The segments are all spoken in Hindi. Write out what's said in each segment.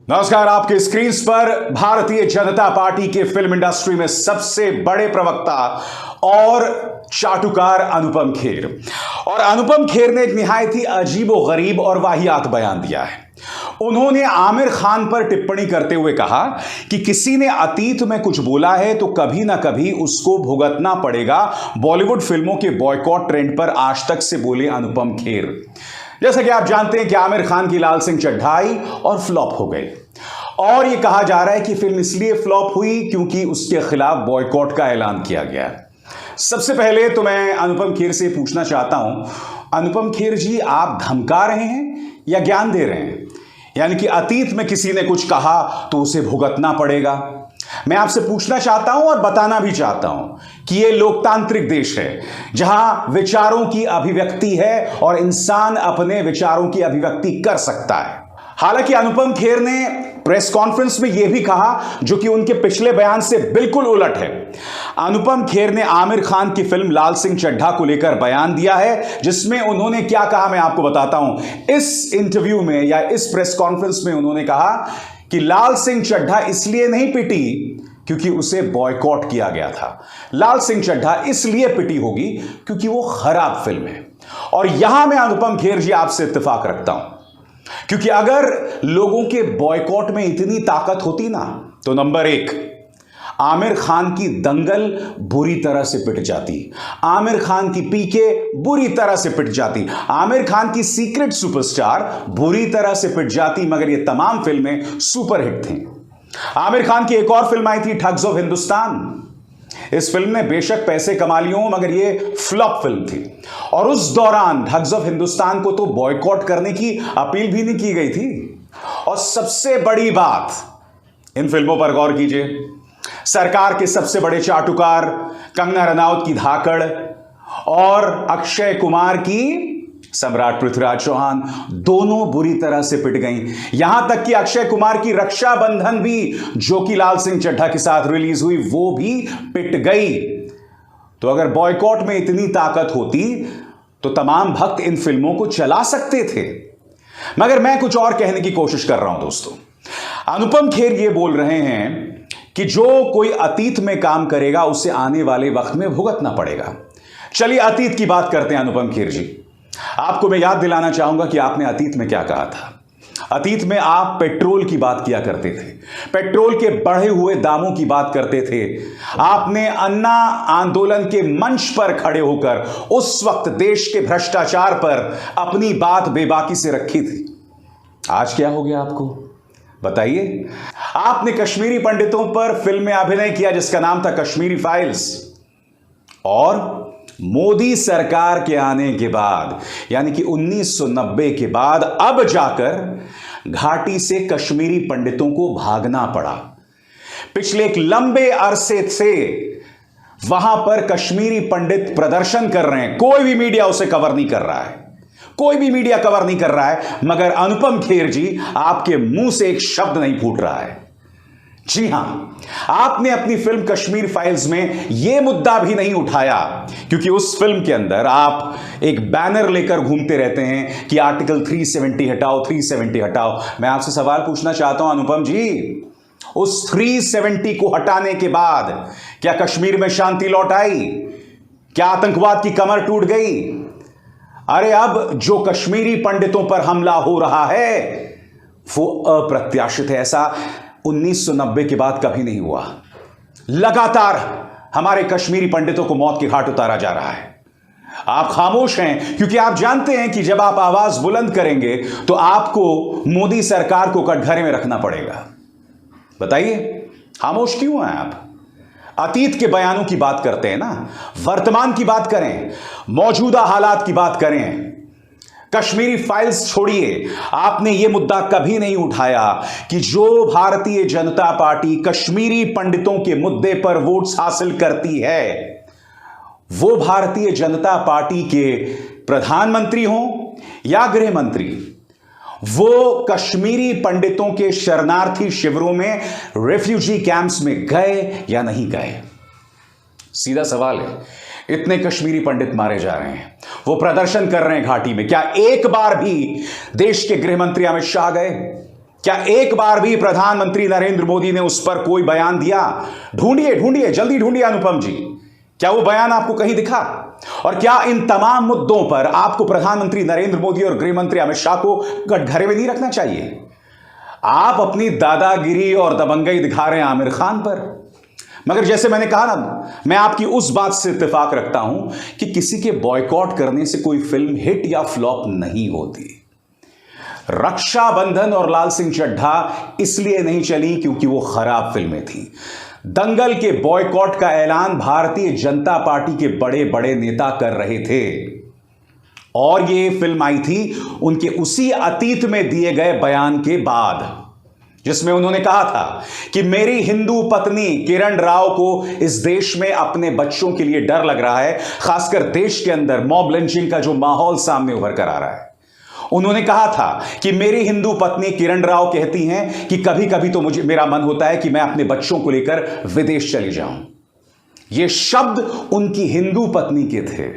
नमस्कार। आपके स्क्रीन पर भारतीय जनता पार्टी के फिल्म इंडस्ट्री में सबसे बड़े प्रवक्ता और चाटुकार अनुपम खेर। और अनुपम खेर ने एक निहायत ही अजीबोगरीब और वाहियात बयान दिया है। उन्होंने आमिर खान पर टिप्पणी करते हुए कहा कि किसी ने अतीत में कुछ बोला है तो कभी ना कभी उसको भुगतना पड़ेगा। बॉलीवुड फिल्मों के बॉयकॉट ट्रेंड पर आज तक से बोले अनुपम खेर। जैसा कि आप जानते हैं कि आमिर खान की लाल सिंह चड्ढा आई और फ्लॉप हो गई, और यह कहा जा रहा है कि फिल्म इसलिए फ्लॉप हुई क्योंकि उसके खिलाफ बॉयकॉट का ऐलान किया गया। सबसे पहले तो मैं अनुपम खेर से पूछना चाहता हूं, अनुपम खेर जी, आप धमका रहे हैं या ज्ञान दे रहे हैं? यानी कि अतीत में किसी ने कुछ कहा तो उसे भुगतना पड़ेगा। मैं आपसे पूछना चाहता हूं और बताना भी चाहता हूं कि यह लोकतांत्रिक देश है जहां विचारों की अभिव्यक्ति है और इंसान अपने विचारों की अभिव्यक्ति कर सकता है। हालांकि अनुपम खेर ने प्रेस कॉन्फ्रेंस में यह भी कहा, जो कि उनके पिछले बयान से बिल्कुल उलट है। अनुपम खेर ने आमिर खान की फिल्म लाल सिंह चड्ढा को लेकर बयान दिया है, जिसमें उन्होंने क्या कहा मैं आपको बताता हूं। इस इंटरव्यू में या इस प्रेस कॉन्फ्रेंस में उन्होंने कहा कि लाल सिंह चड्ढा इसलिए नहीं पिटी क्योंकि उसे बॉयकॉट किया गया था। लाल सिंह चड्ढा इसलिए पिटी होगी क्योंकि वो खराब फिल्म है। और यहां मैं अनुपम खेर जी आपसे इत्तेफाक रखता हूं, क्योंकि अगर लोगों के बॉयकॉट में इतनी ताकत होती ना, तो नंबर एक, आमिर खान की दंगल बुरी तरह से पिट जाती, आमिर खान की पीके बुरी तरह से पिट जाती, आमिर खान की सीक्रेट सुपरस्टार बुरी तरह से पिट जाती, मगर ये तमाम फिल्में सुपरहिट थीं। आमिर खान की एक और फिल्म आई थी, ठग्स ऑफ हिंदुस्तान। इस फिल्म ने बेशक पैसे कमा लिए हों, मगर यह फ्लॉप फिल्म थी। और उस दौरान ठग्स ऑफ हिंदुस्तान को तो बॉयकॉट करने की अपील भी नहीं की गई थी। और सबसे बड़ी बात, इन फिल्मों पर गौर कीजिए, सरकार के सबसे बड़े चाटुकार कंगना रनौत की धाकड़ और अक्षय कुमार की सम्राट पृथ्वीराज चौहान दोनों बुरी तरह से पिट गईं। यहां तक कि अक्षय कुमार की रक्षाबंधन भी, जो कि लाल सिंह चड्ढा के साथ रिलीज हुई, वो भी पिट गई। तो अगर बॉयकॉट में इतनी ताकत होती तो तमाम भक्त इन फिल्मों को चला सकते थे। मगर मैं कुछ और कहने की कोशिश कर रहा हूं दोस्तों। अनुपम खेर ये बोल रहे हैं कि जो कोई अतीत में काम करेगा उसे आने वाले वक्त में भुगतना पड़ेगा। चलिए अतीत की बात करते हैं अनुपम खेर जी। आपको मैं याद दिलाना चाहूंगा कि आपने अतीत में क्या कहा था। अतीत में आप पेट्रोल की बात किया करते थे, पेट्रोल के बढ़े हुए दामों की बात करते थे। आपने अन्ना आंदोलन के मंच पर खड़े होकर उस वक्त देश के भ्रष्टाचार पर अपनी बात बेबाकी से रखी थी। आज क्या हो गया आपको बताइए। आपने कश्मीरी पंडितों पर फिल्म में अभिनय किया जिसका नाम था कश्मीरी फाइल्स, और मोदी सरकार के आने के बाद, यानी कि 1990 के बाद, अब जाकर घाटी से कश्मीरी पंडितों को भागना पड़ा। पिछले एक लंबे अरसे से वहां पर कश्मीरी पंडित प्रदर्शन कर रहे हैं, कोई भी मीडिया उसे कवर नहीं कर रहा है, कोई भी मीडिया कवर नहीं कर रहा है, मगर अनुपम खेर जी, आपके मुंह से एक शब्द नहीं फूट रहा है। जी हां, आपने अपनी फिल्म कश्मीर फाइल्स में यह मुद्दा भी नहीं उठाया, क्योंकि उस फिल्म के अंदर आप एक बैनर लेकर घूमते रहते हैं कि आर्टिकल 370 हटाओ, 370 हटाओ। मैं आपसे सवाल पूछना चाहता हूं अनुपम जी, उस 370 को हटाने के बाद क्या कश्मीर में शांति लौट आई? क्या आतंकवाद की कमर टूट गई? अरे अब जो कश्मीरी पंडितों पर हमला हो रहा है वो अप्रत्याशित है। ऐसा 1990 के बाद कभी नहीं हुआ। लगातार हमारे कश्मीरी पंडितों को मौत के घाट उतारा जा रहा है। आप खामोश हैं क्योंकि आप जानते हैं कि जब आप आवाज बुलंद करेंगे तो आपको मोदी सरकार को कटघरे में रखना पड़ेगा। बताइए, खामोश क्यों हैं आप? अतीत के बयानों की बात करते हैं ना, वर्तमान की बात करें, मौजूदा हालात की बात करें। कश्मीरी फाइल्स छोड़िए, आपने यह मुद्दा कभी नहीं उठाया कि जो भारतीय जनता पार्टी कश्मीरी पंडितों के मुद्दे पर वोट्स हासिल करती है, वो भारतीय जनता पार्टी के प्रधानमंत्री हों या गृह मंत्री, वो कश्मीरी पंडितों के शरणार्थी शिविरों में, रेफ्यूजी कैंप्स में गए या नहीं गए? सीधा सवाल है। इतने कश्मीरी पंडित मारे जा रहे हैं, वो प्रदर्शन कर रहे हैं घाटी में, क्या एक बार भी देश के गृह मंत्री अमित शाह गए? क्या एक बार भी प्रधानमंत्री नरेंद्र मोदी ने उस पर कोई बयान दिया? ढूंढिए ढूंढिए, जल्दी ढूंढिए अनुपम जी, क्या वो बयान आपको कहीं दिखा? और क्या इन तमाम मुद्दों पर आपको प्रधानमंत्री नरेंद्र मोदी और गृह मंत्री अमित शाह को कटघरे में नहीं रखना चाहिए? आप अपनी दादागिरी और दबंगई दिखा रहे हैं आमिर खान पर। मगर जैसे मैंने कहा ना, मैं आपकी उस बात से इत्तेफाक रखता हूं कि किसी के बॉयकॉट करने से कोई फिल्म हिट या फ्लॉप नहीं होती। रक्षाबंधन और लाल सिंह चड्ढा इसलिए नहीं चली क्योंकि वो खराब फिल्में थी। दंगल के बॉयकॉट का ऐलान भारतीय जनता पार्टी के बड़े बड़े नेता कर रहे थे और ये फिल्म आई थी उनके उसी अतीत में दिए गए बयान के बाद, जिसमें उन्होंने कहा था कि मेरी हिंदू पत्नी किरण राव को इस देश में अपने बच्चों के लिए डर लग रहा है, खासकर देश के अंदर मॉब लिंचिंग का जो माहौल सामने उभर कर आ रहा है। उन्होंने कहा था कि मेरी हिंदू पत्नी किरण राव कहती हैं कि कभी कभी तो मेरा मन होता है कि मैं अपने बच्चों को लेकर विदेश चली जाऊं। ये शब्द उनकी हिंदू पत्नी के थे,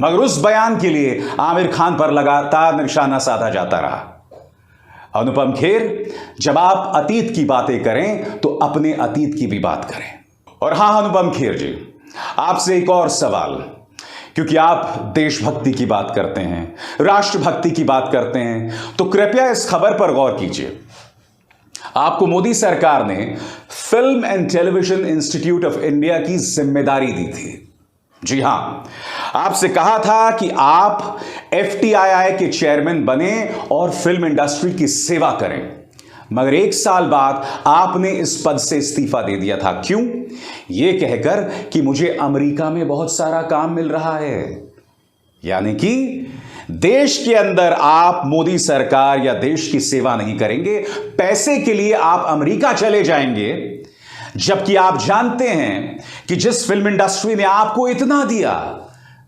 मगर उस बयान के लिए आमिर खान पर लगातार निशाना साधा जाता रहा। अनुपम खेर, जब आप अतीत की बातें करें तो अपने अतीत की भी बात करें। और हां अनुपम खेर जी, आपसे एक और सवाल, क्योंकि आप देशभक्ति की बात करते हैं, राष्ट्रभक्ति की बात करते हैं, तो कृपया इस खबर पर गौर कीजिए। आपको मोदी सरकार ने film and television institute of India की जिम्मेदारी दी थी। जी हां, आपसे कहा था कि आप एफटीआईआई के चेयरमैन बने और फिल्म इंडस्ट्री की सेवा करें, मगर 1 साल बाद आपने इस पद से इस्तीफा दे दिया था। क्यों? यह कहकर कि मुझे अमेरिका में बहुत सारा काम मिल रहा है। यानी कि देश के अंदर आप मोदी सरकार या देश की सेवा नहीं करेंगे, पैसे के लिए आप अमेरिका चले जाएंगे, जबकि आप जानते हैं कि जिस फिल्म इंडस्ट्री ने आपको इतना दिया,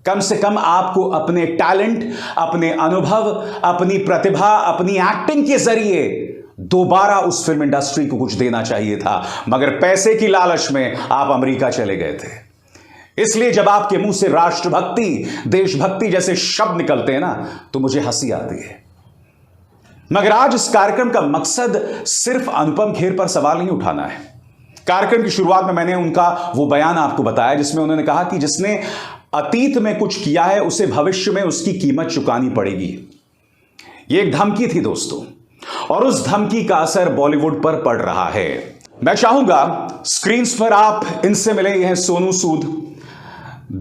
कम से कम आपको अपने टैलेंट, अपने अनुभव, अपनी प्रतिभा, अपनी एक्टिंग के जरिए दोबारा उस फिल्म इंडस्ट्री को कुछ देना चाहिए था, मगर पैसे की लालच में आप अमेरिका चले गए थे। इसलिए जब आपके मुंह से राष्ट्रभक्ति, देशभक्ति जैसे शब्द निकलते हैं ना, तो मुझे हंसी आती है। मगर आज इस कार्यक्रम का मकसद सिर्फ अनुपम खेर पर सवाल नहीं उठाना है। कार्यक्रम की शुरुआत में मैंने उनका वो बयान आपको बताया जिसमें उन्होंने कहा कि जिसने अतीत में कुछ किया है उसे भविष्य में उसकी कीमत चुकानी पड़ेगी। ये एक धमकी थी दोस्तों, और उस धमकी का असर बॉलीवुड पर पड़ रहा है। मैं चाहूंगा स्क्रीन पर आप इनसे मिले। यह हैं सोनू सूद।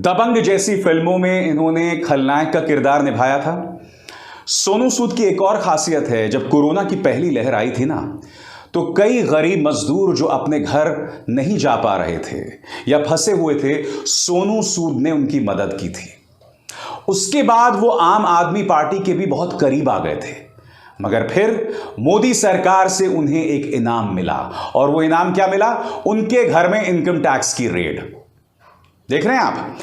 दबंग जैसी फिल्मों में इन्होंने खलनायक का किरदार निभाया था। सोनू सूद की एक और खासियत है, जब कोरोना की पहली लहर आई थी ना, तो कई गरीब मजदूर जो अपने घर नहीं जा पा रहे थे या फंसे हुए थे, सोनू सूद ने उनकी मदद की थी। उसके बाद वो आम आदमी पार्टी के भी बहुत करीब आ गए थे, मगर फिर मोदी सरकार से उन्हें एक इनाम मिला। और वो इनाम क्या मिला? उनके घर में इनकम टैक्स की रेड। देख रहे हैं आप।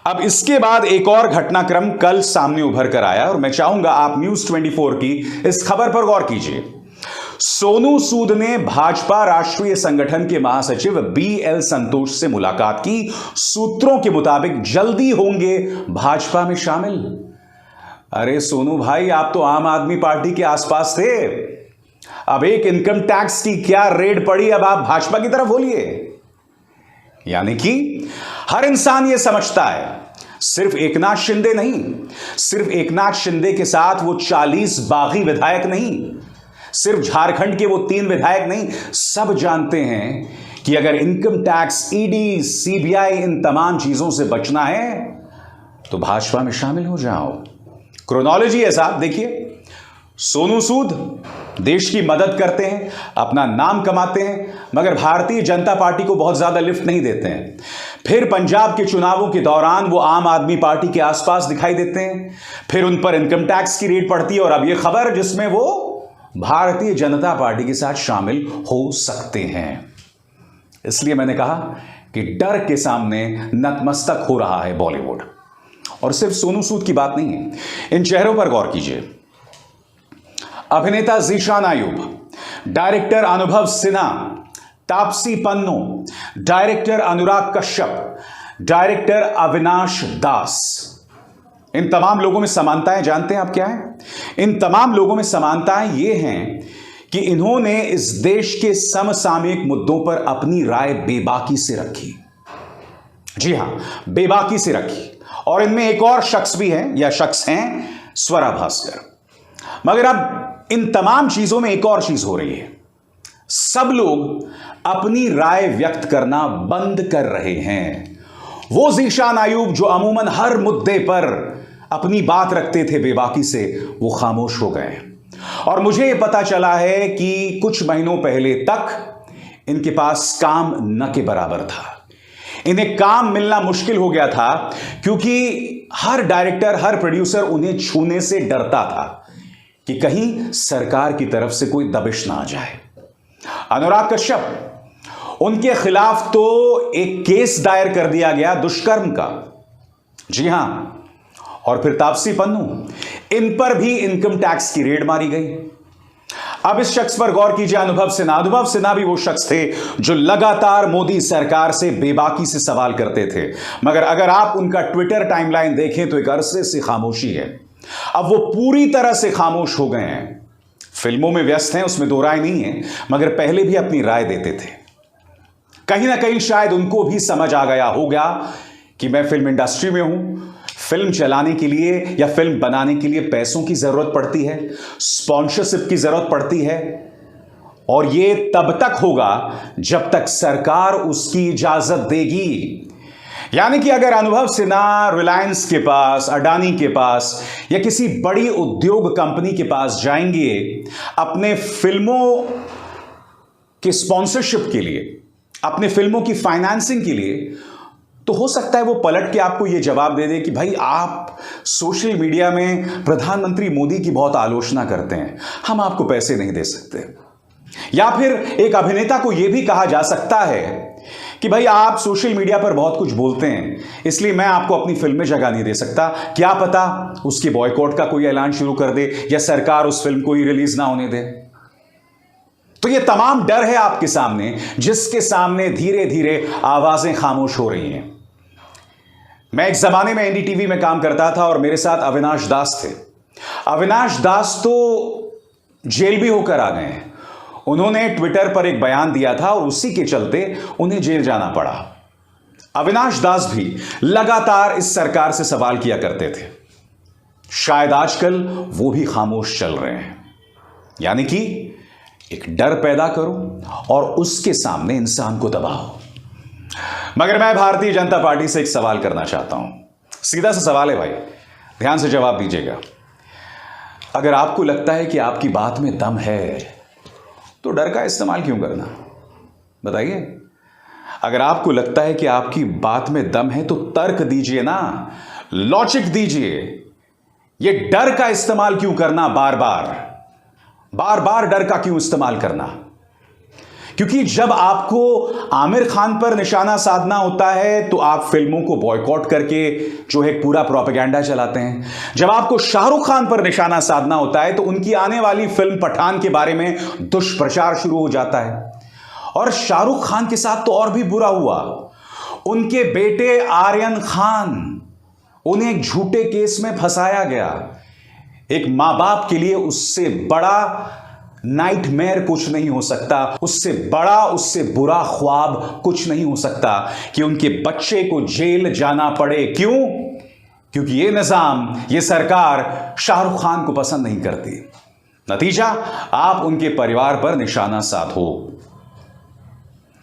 अब इसके बाद एक और घटनाक्रम कल सामने उभर कर आया, और मैं चाहूंगा आप न्यूज 24 की इस खबर पर गौर कीजिए। सोनू सूद ने भाजपा राष्ट्रीय संगठन के महासचिव बीएल संतोष से मुलाकात की। सूत्रों के मुताबिक जल्दी होंगे भाजपा में शामिल। अरे सोनू भाई, आप तो आम आदमी पार्टी के आसपास थे, अब एक इनकम टैक्स की क्या रेड पड़ी, अब आप भाजपा की तरफ बोलिए। यानी कि हर इंसान यह समझता है, सिर्फ एकनाथ शिंदे नहीं, सिर्फ एकनाथ शिंदे के साथ वो 40 बागी विधायक नहीं, सिर्फ झारखंड के वो 3 विधायक नहीं, सब जानते हैं कि अगर इनकम टैक्स, ईडी, सीबीआई, इन तमाम चीजों से बचना है तो भाजपा में शामिल हो जाओ। क्रोनोलॉजी है साहब, देखिए। सोनू सूद देश की मदद करते हैं, अपना नाम कमाते हैं, मगर भारतीय जनता पार्टी को बहुत ज्यादा लिफ्ट नहीं देते हैं। फिर पंजाब के चुनावों के दौरान वो आम आदमी पार्टी के आसपास दिखाई देते हैं, फिर उन पर इनकम टैक्स की रेड पड़ती है, और अब ये खबर जिसमें वो भारतीय जनता पार्टी के साथ शामिल हो सकते हैं। इसलिए मैंने कहा कि डर के सामने नतमस्तक हो रहा है बॉलीवुड। और सिर्फ सोनू सूद की बात नहीं है, इन चेहरों पर गौर कीजिए। अभिनेता ज़ीशान आयुब, डायरेक्टर अनुभव सिन्हा, तापसी पन्नू, डायरेक्टर अनुराग कश्यप, डायरेक्टर अविनाश दास, इन तमाम लोगों में समानताएं जानते हैं आप क्या है? इन तमाम लोगों में समानताएं ये हैं कि इन्होंने इस देश के समसामयिक मुद्दों पर अपनी राय बेबाकी से रखी। जी हां, बेबाकी से रखी। और इनमें एक और शख्स भी है, या शख्स हैं, स्वरा भास्कर। मगर अब इन तमाम चीजों में एक और चीज हो रही है। सब लोग अपनी राय व्यक्त करना बंद कर रहे हैं। वो ज़ीशान अयूब जो अमूमन हर मुद्दे पर अपनी बात रखते थे बेबाकी से, वो खामोश हो गए। और मुझे ये पता चला है कि कुछ महीनों पहले तक इनके पास काम न के बराबर था। इन्हें काम मिलना मुश्किल हो गया था क्योंकि हर डायरेक्टर, हर प्रोड्यूसर उन्हें छूने से डरता था कि कहीं सरकार की तरफ से कोई दबिश ना आ जाए। अनुराग कश्यप, उनके खिलाफ तो एक केस दायर कर दिया गया दुष्कर्म का। जी हां, और फिर तापसी पन्नू, इन पर भी इनकम टैक्स की रेड मारी गई। अब इस शख्स पर गौर कीजिए, अनुभव सिन्हा। अनुभव सिन्हा भी वो शख्स थे जो लगातार मोदी सरकार से बेबाकी से सवाल करते थे, मगर अगर आप उनका ट्विटर टाइमलाइन देखें तो एक अरसे से खामोशी है। अब वो पूरी तरह से खामोश हो गए हैं। फिल्मों में व्यस्त हैं, उसमें दो राय नहीं है, मगर पहले भी अपनी राय देते थे। कहीं ना कहीं शायद उनको भी समझ आ गया होगा कि मैं फिल्म इंडस्ट्री में हूं, फिल्म चलाने के लिए या फिल्म बनाने के लिए पैसों की जरूरत पड़ती है, स्पॉन्सरशिप की जरूरत पड़ती है, और ये तब तक होगा जब तक सरकार उसकी इजाजत देगी। यानी कि अगर अनुभव सिन्हा रिलायंस के पास, अडानी के पास या किसी बड़ी उद्योग कंपनी के पास जाएंगे अपने फिल्मों के स्पॉन्सरशिप के लिए, अपने फिल्मों की फाइनेंसिंग के लिए, तो हो सकता है वो पलट के आपको ये जवाब दे दे कि भाई आप सोशल मीडिया में प्रधानमंत्री मोदी की बहुत आलोचना करते हैं, हम आपको पैसे नहीं दे सकते। या फिर एक अभिनेता को यह भी कहा जा सकता है कि भाई आप सोशल मीडिया पर बहुत कुछ बोलते हैं, इसलिए मैं आपको अपनी फिल्म में जगह नहीं दे सकता। क्या पता उसके बॉयकॉट का कोई ऐलान शुरू कर दे या सरकार उस फिल्म को ही रिलीज ना होने दे। तो ये तमाम डर है आपके सामने, जिसके सामने धीरे धीरे आवाजें खामोश हो रही हैं। मैं एक जमाने में एनडीटीवी में काम करता था और मेरे साथ अविनाश दास थे। अविनाश दास तो जेल भी होकर आ गए हैं। उन्होंने ट्विटर पर एक बयान दिया था और उसी के चलते उन्हें जेल जाना पड़ा। अविनाश दास भी लगातार इस सरकार से सवाल किया करते थे। शायद आजकल वो भी खामोश चल रहे हैं। यानी कि एक डर पैदा करो और उसके सामने इंसान को दबाओ। मगर मैं भारतीय जनता पार्टी से एक सवाल करना चाहता हूं। सीधा सा सवाल है भाई, ध्यान से जवाब दीजिएगा। अगर आपको लगता है कि आपकी बात में दम है तो डर का इस्तेमाल क्यों करना, बताइए। अगर आपको लगता है कि आपकी बात में दम है तो तर्क दीजिए ना, लॉजिक दीजिए। ये डर का इस्तेमाल क्यों करना, बार बार डर का क्यों इस्तेमाल करना? क्योंकि जब आपको आमिर खान पर निशाना साधना होता है तो आप फिल्मों को बॉयकॉट करके जो है पूरा प्रोपेगेंडा चलाते हैं। जब आपको शाहरुख खान पर निशाना साधना होता है तो उनकी आने वाली फिल्म पठान के बारे में दुष्प्रचार शुरू हो जाता है। और शाहरुख खान के साथ तो और भी बुरा हुआ। उनके बेटे आर्यन खान, उन्हें एक झूठे केस में फंसाया गया। एक मां बाप के लिए उससे बड़ा नाइटमेयर कुछ नहीं हो सकता, उससे बड़ा, उससे बुरा ख्वाब कुछ नहीं हो सकता कि उनके बच्चे को जेल जाना पड़े। क्यों? क्योंकि ये निजाम, ये सरकार शाहरुख खान को पसंद नहीं करती। नतीजा, आप उनके परिवार पर निशाना साधो।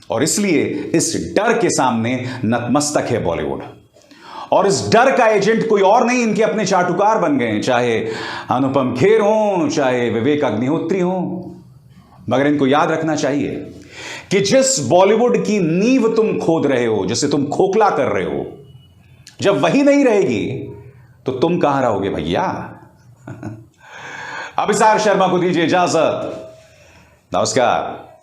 और इसलिए इस डर के सामने नतमस्तक है बॉलीवुड। और इस डर का एजेंट कोई और नहीं, इनके अपने चाटुकार बन गए हैं, चाहे अनुपम खेर हो, चाहे विवेक अग्निहोत्री हो। मगर इनको याद रखना चाहिए कि जिस बॉलीवुड की नींव तुम खोद रहे हो, जिसे तुम खोखला कर रहे हो, जब वही नहीं रहेगी तो तुम कहां रहोगे भैया। अभिसार शर्मा को दीजिए इजाजत। नमस्कार।